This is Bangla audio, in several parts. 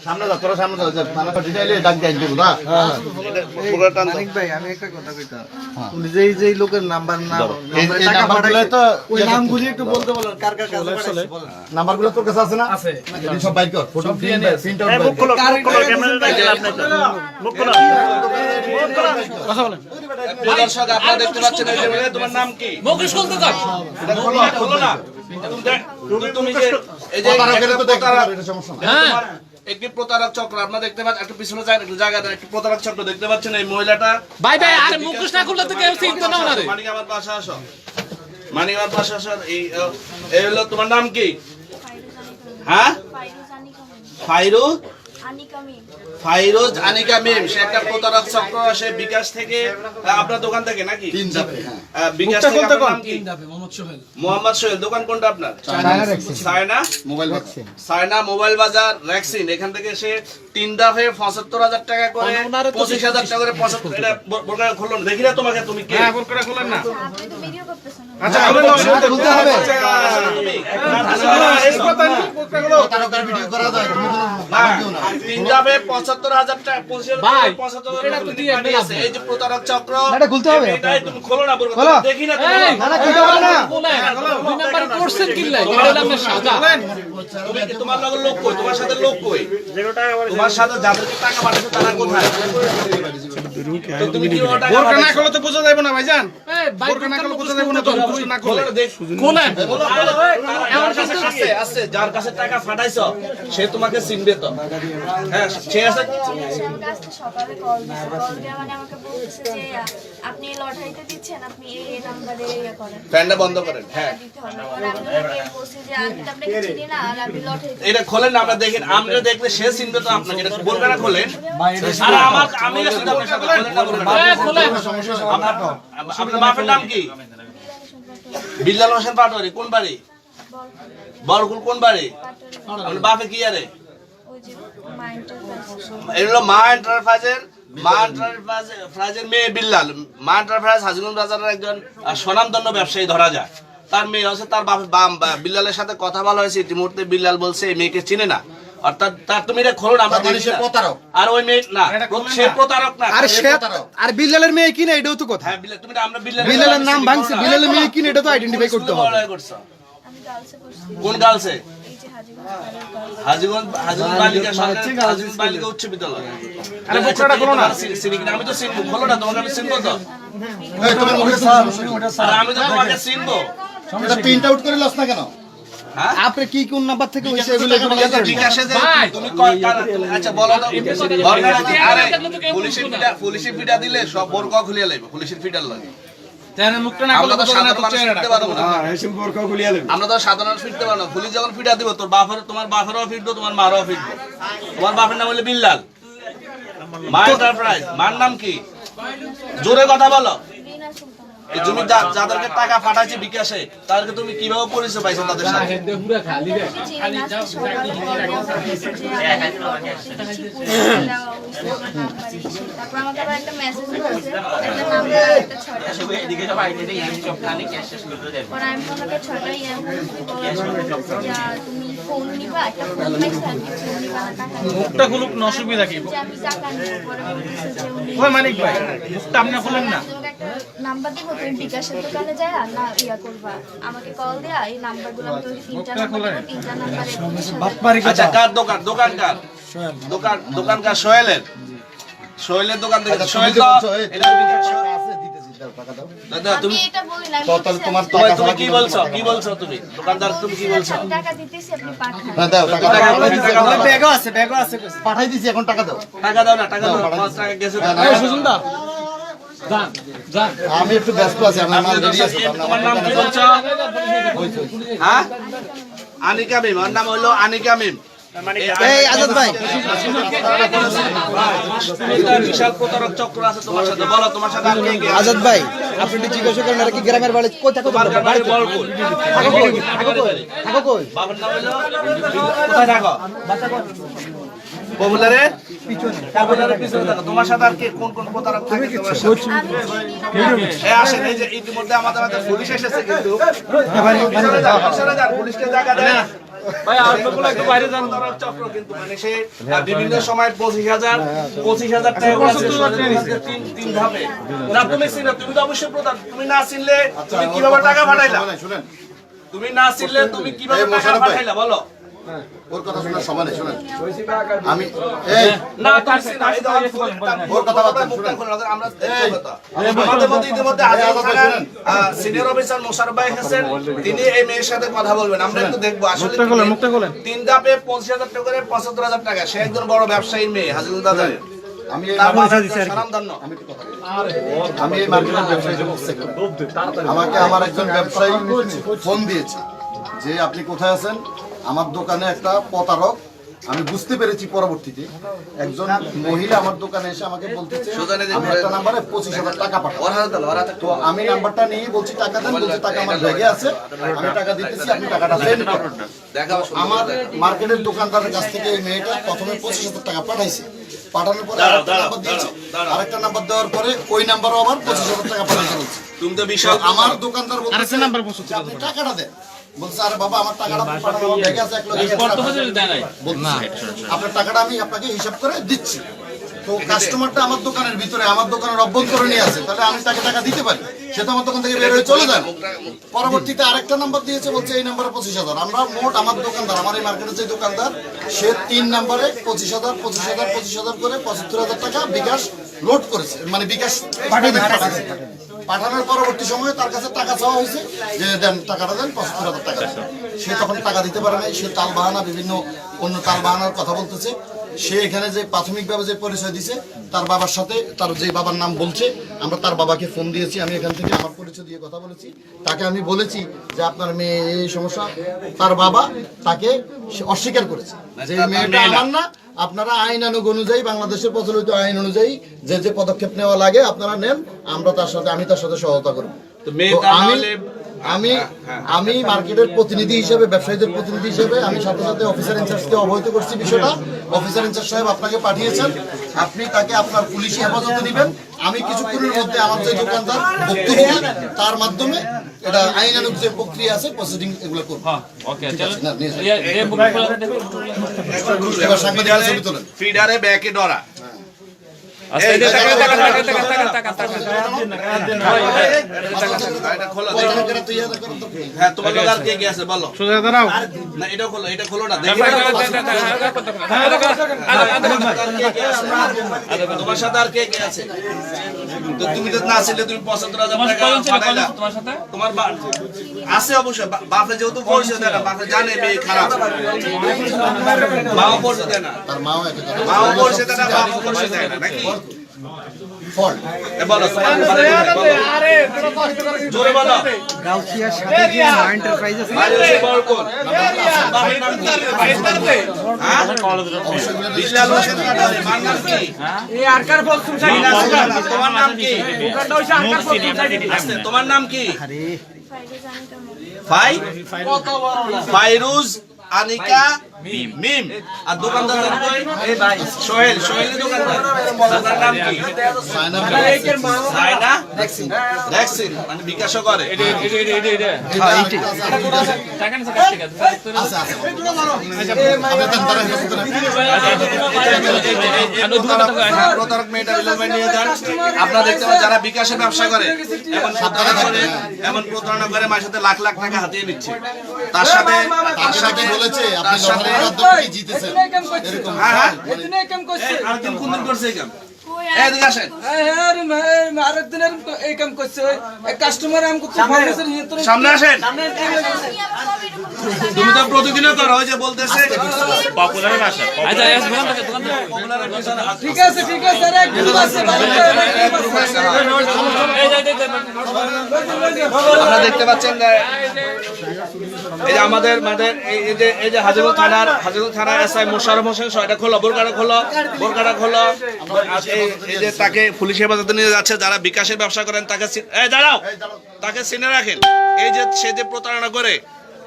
সামনে যাও তোরা সামনে যাও মানে ডিটেইলে ডাক দেন দিব না মানিক ভাই আমি একটা কথা কইতাম উনি যেই লোকের নাম্বার এই নাম্বারগুলো তো ওই নামগুলি একটু বলতে বলেন কার কার কাছে বলেন নাম্বারগুলো তোর কাছে আছে না আছে এই সব বাইক কর ফটো প্রিন্ট আউট মুখ খোলো ক্যামেরা দেখে আপনি মুখ খোলো কথা বলেন প্রিয় দর্শক আপনারা দেখতে পাচ্ছেন এই যে তোমার নাম কি মুকেশ খুলতে দাও খোলো খোলো না তুমি যে এই যে তো দেখতে পারো এটা সমস্যা না হ্যাঁ একটি প্রতারক চক্র আপনারা দেখতে পাচ্ছেন একটু পিছনে যান একটু জায়গা দেন একটি প্রতারক চক্র দেখতে পাচ্ছেন এই মহিলাটা ভাই ভাই আরে মুকেশ না খুললে তো কেউ চিনতো না ওনারে মানিক আমার পাশে আসো মানিক আমার পাশে আসো এই হলো তোমার নাম কি হ্যাঁ ফাইরুজ আনিকা মিম সে একটা প্রতারক চক্র সে বিকাশ থেকে আপনার দোকান থেকে নাকি তিন যাবে বিকাশ থেকে আপনার নাম কি মোহাম্মদ সোহেল মোহাম্মদ সোহেল দোকান কোনটা আপনার Sayna mobile vaccine Sayna mobile বাজার ভ্যাকসিন এখান থেকে সে 3 দফে ৭৫,০০০ টাকা করে ২৫,০০০ টাকা করে ৭৫ এটা বোরকা খুলুন দেখি না তোমাকে তুমি কে হ্যাঁ বোরকা খুলেন না আপনি তো ভিডিও করতেছেন আচ্ছা খুলতে হবে এই কথা বোরকা গুলো তারকার ভিডিও করা যায় তুমি কোনো 3 দফে ৭৫,০০০ টাকা ২৫,০০০ ভাই, ৭৫,০০০ এটা তো দিয়ে টাকা আছে এই যে প্রতারক চক্র এটা খুলতে হবে এটাই তুমি খোলো না বোরকা দেখি না তুমি এই না না খুলতে হবে না দুই নাম্বার কোর্সের কিল্লাই এটা হলো আপনার সাজা তুমি কি তোমার লগে লোক কই তোমার সাথে লোক কই তোমার সাথে যাদেরকে টাকা পাঠাচ্ছে তারা কোথায় তো তুমি কি ওটা বোরকা না করলে তো বোঝা যাবে না ভাইজান এই ভাই বোরকা না করলে বোঝা যাবে না তো বোরকা না করলে কোলেন আমার কাছে আছে যার কাছে টাকা পাঠাইছো সে তোমাকে চিনবে তো হ্যাঁ সে আছে সে আমাকে আজকে সকালে কল দিয়ে মানে আমাকে বলতেছে যে আপনি লটারিতে দিচ্ছেন আপনি এই নাম্বারে ইয়ে করেন ফ্যানটা বন্ধ করেন হ্যাঁ দিতে হবে পরে আমি ওনাকে বলছি যে আমি তো আপনাকে চিনি না আর আমি লটারিতে এটা খোলেন না আমরা দেখেন আমরা দেখলে সে চিনবে তো আপনাকে এটা বোরকা না খোলেন আর আমার আমি আসলে আপনার সাথে খোলেন না বোরকা এই খোলেন আপনার বাপের নাম কি বিল্লাল হোসেন পাটোয়ারি কোন বাড়ি বরকুল কোন বাড়ি আপনার বাপে কি আরে ওই যে মাইন্ডটার এগুলো মা এন্টারপ্রাইজের মেয়ে বিল্লাল মা এন্টারপ্রাইজ হাজিগঞ্জ বাজারের একজন স্বনামধন্য ব্যবসায়ী ধরা যায় তার মেয়ে হচ্ছে তার বিল্লালের সাথে কথা বলা হয়েছে ইতিমধ্যে বিল্লাল বলছে এই মেয়েকে চিনে না অর্থাৎ তার তুমি এটা খোলো না আমরা দেখি সে না। প্রতারক আর ওই মেয়ে না সে প্রতারক না আর সে আর বিল্লালের মেয়ে কিনা এটাও তো কথা হ্যাঁ বিল্লাল তুমি আমরা বিল্লালের নাম ভাঙছে বিল্লালের মেয়ে কিনা এটা তো আইডেন্টিফাই করতে হবে আমি গার্লসে করছি কোন গার্লসে এই যে হাজিগঞ্জ হাজিগঞ্জ বালিকা উচ্চ বিদ্যালয় আরে বোরকাটা খোলো না চিনি কিনা আমি তো চিনবো খোলো না তোমাকে আমি চিনবো তো এই তোমার আর আমি তো তোমাকে চিনবো এটা প্রিন্ট আউট করে লস না কেন হ্যাঁ আপনি কি কোন নাম্বার থেকে হইছে এগুলো একটু ইয়ে করেন। বিকাশে যে ভাই, তুমি আচ্ছা বলো তো আরে পুলিশের ফিডা দিলে সব বোরকা খুলিয়ে লাইবে পুলিশের ফিডার লাগে তেনে মুখটা না আমরা করলে তো বোঝা না সাধারণ তো মানুষ চেহারাটা ফিরতে পারবো না এসব বোরকা খুলিয়া লইব আমরা তো সাধারণ মানুষ ফিরতে পারবো না পুলিশ যখন ফিডা দিব তোর বাপের তোমার বাপেরও ফিরবো তোমার মারও ফিরবো তোমার বাপের নাম হলো বিল্লাল মা এন্টারপ্রাইজ মার নাম কি জোরে কথা বলো রিনা সুলতানা এই তুমি যাদেরকে টাকা পাঠাইছে বিকাশে তাদেরকে তুমি কিভাবে পরিচয় পাইছো তাদের সাথে পুরা খালি রে আমি চিনি না আজকে সকালে কল দেওয়া হয়েছে যে আমি লটারিতে দিচ্ছি পয়সা দেওয়া হয়েছে আমার নাম্বার এসে তারপর আমাকে আবার একটা মেসেজ করেছে একটা নাম্বার আর একটা 6টা পরে আমি ওনাকে 6টা ইএম বলছি যে তুমি ফোন নিবা একটা ফোন ম্যাক্স আমি ফোন নিবা না টাকা নিবা মুখটা খুলুক না অসুবিধা কি যে আমি টাকা নিব পরে বলতেছে যে উনি ওই মানিক ভাই মুখটা আপনি খুলেন না আমি তোমাকে একটা নাম্বার দিব তুমি বিকাশের দোকানে যায় আর না ইয়া করবা আমাকে কল দেয়া এই নাম্বারগুলো আমি তোমাকে তিনটা নাম্বার দেবো তিনটা নাম্বারে আচ্ছা কার দোকান দোকানকার দোকানকার সোহেলের দোকান থেকে সোহেল তো এটা আছে দিতেছি দাও টাকা দাও দাদা আমি তুমি এটা বলি না তো তাহলে তোমার তুমি কি বলছো তুমি দোকানদার তুমি কি বলছো আমি টাকা দিতেছি আপনি পাঠান হ্যাঁ দাও টাকা দাও ব্যাগও আছে পাঠাই দিছি এখন টাকা দাও টাকা দাও না টাকা দাও 5 টাকা গেছে সুজন দা যান যান আমি একটু ব্যস্ত আছি আমার মাল রেডি আছে তোমার নাম কি বলছো হ্যাঁ আনিকা মিম ওর নাম হলো আনিকা মিম এই আজাদ ভাই বিশাল প্রতারক চক্র আছে তোমার সাথে বলো তোমার সাথে আর কে কে আছে? আজাদ ভাই আপনি একটু জিজ্ঞাসা করেন আর কি গ্রামের বাড়ি কোথায় তোমার কোথায় বাড়ি বলপুর থাকো কই বাবার নাম হলো কোথায় থাকো পপুলারে পিছনে থাকো তোমার সাথে আর কে কোন কোন প্রতারক থাকে তোমার সাথে আমি চিনি না এই আসেন এই যে ইতিমধ্যে আমাদের পুলিশ এসেছে কিন্তু পুলিশকে জায়গা দেন ভাই আর লোকগুলো একটু বাইরে যান। চক্র কিন্তু মানে সে বিভিন্ন সময় 25,000 টাকা করে তিন ধাপে। না তুমি চিনো, তুমি তো অবশ্যই প্রধান, তুমি না চিনলে তুমি কিভাবে টাকা পাঠাইলা? শুনেন তুমি না চিনলে তুমি কিভাবে এই টাকা মোশাররফ ভাই। পাঠাইলা বলো? ওর কথা শোনার সময় নেই, শুনেন আমি এই না তুমি চিনো, এই তো ওর কথা বাদ দেন, মুখটা শুনেন খোলা, আমরা দেখবো তো। আমাদের মধ্যে ইতিমধ্যে হাজির থাকার সিনিয়র অফিসার মোশাররফ ভাই এসেছেন, তিনি এই মেয়ের সাথে কথা বলবেন, আমরা একটু দেখবো আসলে তিন ধাপে 25,000 টাকা করে 75,000 টাকা। সে একজন বড় ব্যবসায়ীর মেয়ে হাজিরুল বাজারের। আমি এই তার মার্কেটের বাবা একজন স্বনামধন্য। আমি এই মার্কেটের ব্যবসায়ী যুবক সেক্টর। আমাকে আমার একজন ব্যবসায়ী ফোন দিয়েছে যে আপনি কোথায় আছেন, আমার দোকানে একটা প্রতারক। আমি বুঝতে পেরেছি পরবর্তীতে একজন মহিলা আমার দোকানে এসে আমাকে বলতেছে আমি একটা নাম্বারে 25,000 টাকা পাঠাবো। তো আমি নাম্বারটা নিয়ে বলছি টাকা দেন, বলছে টাকা আমার ব্যাগে আছে, আমি টাকা দিতেছি, আপনি টাকাটা সেন্ড করুন। আমার মার্কেটের দোকানদারের কাছ থেকে এই মেয়েটা প্রথমে 25,000 টাকা পাঠাইছে। পাঠানোর পরে আরেকটা নাম্বার দিয়েছে, আরেকটা নাম্বার দেওয়ার পরে ওই নাম্বারও আবার 25,000 টাকা পাঠাইতে বলছে। তুমি তো বিশাল আমার দোকানদার বলতেছে আপনি টাকাটা দেন। বলছে আরে বাবা আমার টাকাটা পাঠানো আমার ব্যাগে আছে 1 লক্ষ টাকা। বলছি আপনার টাকাটা আমি আপনাকে হিসাব করে দিচ্ছি। তো কাস্টমারটা আমার দোকানের ভিতরে, আমার দোকানের অভ্যন্তরণে আছে, তাহলে আমি তাকে টাকা দিতে পারি। সে তো আমার দোকান থেকে বের হয়ে চলে যায়। পরবর্তীতে আরেকটা নাম্বার দিয়েছে, বলছে এই নাম্বারে 25,000। আমরা মোট আমার দোকানদার, আমার এই মার্কেটের যে দোকানদার, সে 3 নাম্বারে 25,000 করে 75,000 টাকা বিকাশ লোড করেছে, মানে বিকাশ পাঠিয়েছে। পাঠানোর পরবর্তী সময়ে তার কাছে টাকা চাওয়া হয়েছে যে দেন টাকাটা দেন, 75,000 টাকা। সে তখন টাকা দিতে পারে নাই, সে তাল বাহানা বিভিন্ন অন্য তাল বাহানার কথা বলতেছে। সে এখানে যে প্রাথমিকভাবে যে পরিচয় দিছে তার বাবার সাথে, তার যে বাবার নাম বলছে, আমরা তার বাবাকে ফোন দিয়েছি, আমি এখান থেকে আমার পরিচয় দিয়ে কথা বলেছি। তাকে আমি বলেছি যে আপনার মেয়ে এই সমস্যা, তার বাবা তাকে অস্বীকার করেছে যে এই মেয়েটা আমার না। আপনারা আইনানুগ অনুযায়ী, বাংলাদেশের প্রচলিত আইন অনুযায়ী যে যে পদক্ষেপ নেওয়া লাগে আপনারা নেন, আমরা তার সাথে, আমি তার সাথে সহায়তা করব। তো মেয়ে তো তা নাহলে আমি মার্কেটের প্রতিনিধি হিসেবে, ব্যবসায়ীদের প্রতিনিধি হিসেবে আমি সাথে সাথে অফিসার ইনচার্জকে অবহিত করছি বিষয়টা। অফিসার ইনচার্জ সাহেব আপনাকে পাঠিয়েছেন, আপনি তাকে আপনার পুলিশি হেফাজতে নেবেন। আমি কিছুক্ষণের মধ্যে আমার যে দোকানদার ভুক্তভোগী, তার মাধ্যমে এটা আইনানুগ যে প্রক্রিয়া আছে প্রসিডিং এগুলো করব। ঠিক আছে, না, নিয়ে যান। এবার সাংবাদিকরা ছবি তোলেন। ফিডারে ব্যাকে ডরা। হ্যাঁ, তোমার লোক আর কে কে আছে বলো? না, এটা খোলো, এটা খোলো না, দেখি তোমার সাথে আর কে কে আছে? তো তুমি তো না ছিলে, তুমি 75,000 টাকা পাঠাইলা। তোমার আছে অবশ্যই, বাপরে যেহেতু পরিচয় দেয় না, বাপরে জানে মেয়ে খারাপ, মাও পরিচয় দেয় না, তার মাও একটা কথা মাও পরিচয় দেয় না, বাপও পরিচয় দেয় না, নাকি? ফল্ট। বলো জোরে বলো। গাউসিয়া সাথে যে মা এন্টারপ্রাইজেস বিল্লাল হোসেন মার নাম কি? তোমার নাম কি? তোমার নাম কি? ফাইরুজ আনিকা মিম। আর দোকানদার সোহেল, সোহেলের দোকানদার, দোকানের নাম কি? সায়না ভ্যাকসিন, মানে বিকাশও করে। প্রতারক মেয়েটা নিয়ে যান। আপনারা দেখতে পাচ্ছেন যারা বিকাশে ব্যবসা করে এমন প্রতারণা করে মায়ের সাথে লাখ লাখ টাকা হাতিয়ে নিচ্ছে। তার সাথে বলেছে আপনি তার সাথে জিতেছেন এরকম। আরেকদিন কোন দিন করছে এই কাম? এদিকে আসেন, সামনে আসেন। তুমি তো প্রতিদিনও করো, ওই যে বলতেছে ঠিক আছে ঠিক আছে আরে এক গ্রুপ আছে আপনারা দেখতে পাচ্ছেন এই যে আমাদের এই যে হাজিরুল থানার এসআই মোশাররফ হোসেন, এটা খোলো, বোরকাটা খোলো। এই যে তাকে পুলিশ হেফাজতে নিয়ে যাচ্ছে, যারা বিকাশের ব্যবসা করেন তাকে দাঁড়াও, তাকে চিনে রাখেন। এই যে সে যে প্রতারণা করে,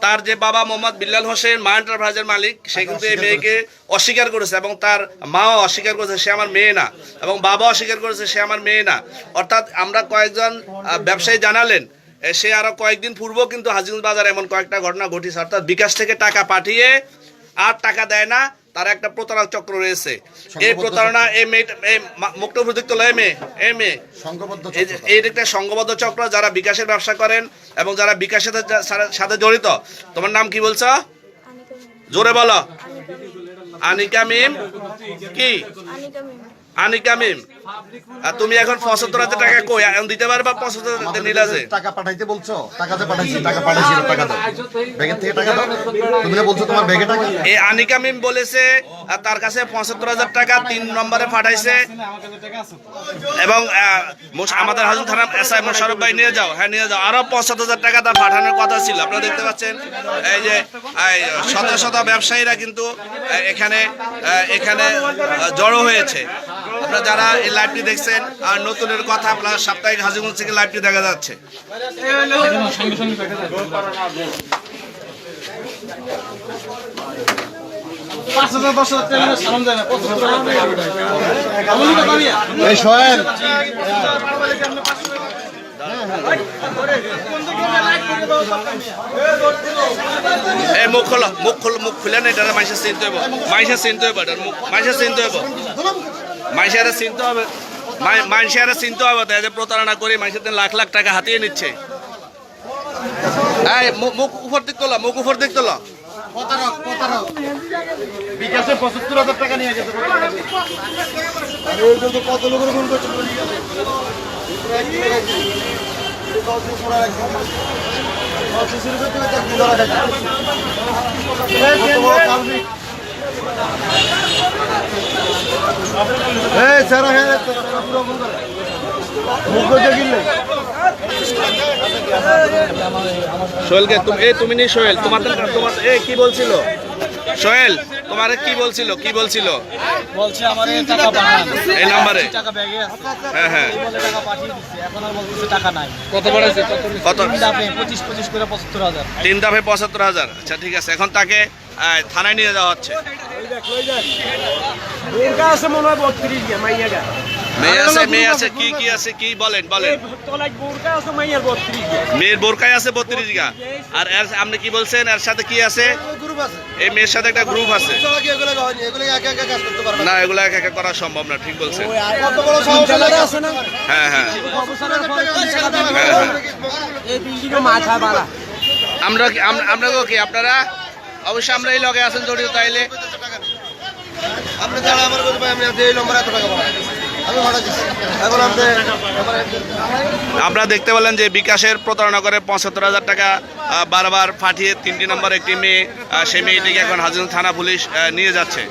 তার যে বাবা মোহাম্মদ বিল্লাল হোসেন মা এন্টারপ্রাইজের মালিক, সে কিন্তু এই মেয়েকে অস্বীকার করেছে এবং তার মাও অস্বীকার করেছে সে আমার মেয়ে না, এবং বাবা অস্বীকার করেছে সে আমার মেয়ে না। অর্থাৎ আমরা কয়েকজন ব্যবসায়ী জানালেন সে আরো কয়েকদিন পূর্ব কিন্তু হাজীগঞ্জ বাজারে এমন কয়েকটা ঘটনা ঘটেছে, অর্থাৎ বিকাশ থেকে টাকা পাঠিয়ে আর টাকা দেয় না, তার একটা প্রতারক চক্র রয়েছে। এই প্রতারণা এই মুক্ত প্রযুক্ত এই একটা সংঘবদ্ধ চক্র, যারা বিকাশের ব্যবসা করেন এবং যারা বিকাশের সাথে জড়িত। তোমার নাম কি বলছো? জোরে বলো। আনিকা মিম। কি আনিকা মিম? আর তুমি এখন ৭৫,০০০ টাকা কই এখন দিতে পারবা? ৭৫,০০০ নীলাজে টাকা পাঠাইতে বলছো? টাকাতে পাঠাইছি, টাকা পাঠাইছি, টাকা দাও, ব্যাগের থেকে টাকা দাও। তুমি না বলছো তোমার ব্যাগে টাকা? এই আনিকা মিম বলেছে তার কাছে ৭৫,০০০ টাকা ৩ নম্বরে পাঠাইছে এবং আমাদের হাজীগঞ্জ থানা এসআই মোশাররফ ভাই নিয়ে যাও, হ্যাঁ নিয়ে যাও। আরো ৭৫,০০০ টাকা তার পাঠানোর কথা ছিল। আপনারা দেখতে পাচ্ছেন এই যে শত শত ব্যবসায়ীরা কিন্তু এখানে জড়ো হয়েছে। আপনারা যারা এই লাইভটি দেখছেন আর নতুনের কথা, আপনার সাপ্তাহিক হাজীগঞ্জ থেকে লাইভটি দেখা যাচ্ছে। এই সোহেল, এই মুখ খোলো, মুখ খুলে না, এটা মাইসে চিনতে হবে, মাইসে চিনতে হবে, মাইসে চিনতে হবে, মাইসেরা চিনতে হবে, মাইসেরা চিনতে হবে। তাই যে প্রতারণা করে মাইসের লাখ লাখ টাকা হাতিয়ে নিচ্ছে। এই মুখ উপর দিক তোলা, মুখ উপর দিক তোলা। বিকাশে ৭৫,০০০ টাকা নিয়ে গেছে। কত লোকের ফোন করছে? সোহেলকে তুমি নি সোহেল, তোমার কি বলছিল সোহেল? তোমার কি বলছিল? বলছে আমার টাকা পাঠান, এই নম্বরে টাকা ব্যাগে আছে। হ্যাঁ হ্যাঁ, বলে টাকা পাঠিয়ে দিচ্ছে, এখন আর বলতেছে টাকা নাই। কত বাড়াইছে? কত? 25 করে ৭৫,০০০। 3 দফে ৭৫,০০০। আচ্ছা ঠিক আছে, এখন তাকে থানায় নিয়ে যাওয়া হচ্ছে। মনে হয় ৩২ গিয়া মাইয়াগা মেয়ে আছে কি আছে কি বলেন? মেয়ের বোরকায় আছে ৩২ গা। আর আপনি কি বলছেন এর সাথে কি আছে? এই মেয়ের সাথে একটা গ্রুপ আছে। না, এগুলো একা একা করা সম্ভব না, ঠিক বলছেন। হ্যাঁ হ্যাঁ, আমরা কি আপনারা অবশ্যই আমরা এই লগে আছেন জড়িত, তাইলে আপনি যারা আমার বলতে ভাই আমি এই নম্বরে এত টাকা পাঠাই, আমি ভাড়া দিচ্ছি। এখন আপনারা দেখতে পেলেন যে বিকাশের প্রতারণা করে ৭৫,০০০ টাকা বারবার পাঠিয়ে ৩টি নম্বর একটি মেয়ে, সেই মেয়েটিকে এখন হাজীগঞ্জ থানা পুলিশ নিয়ে যাচ্ছে।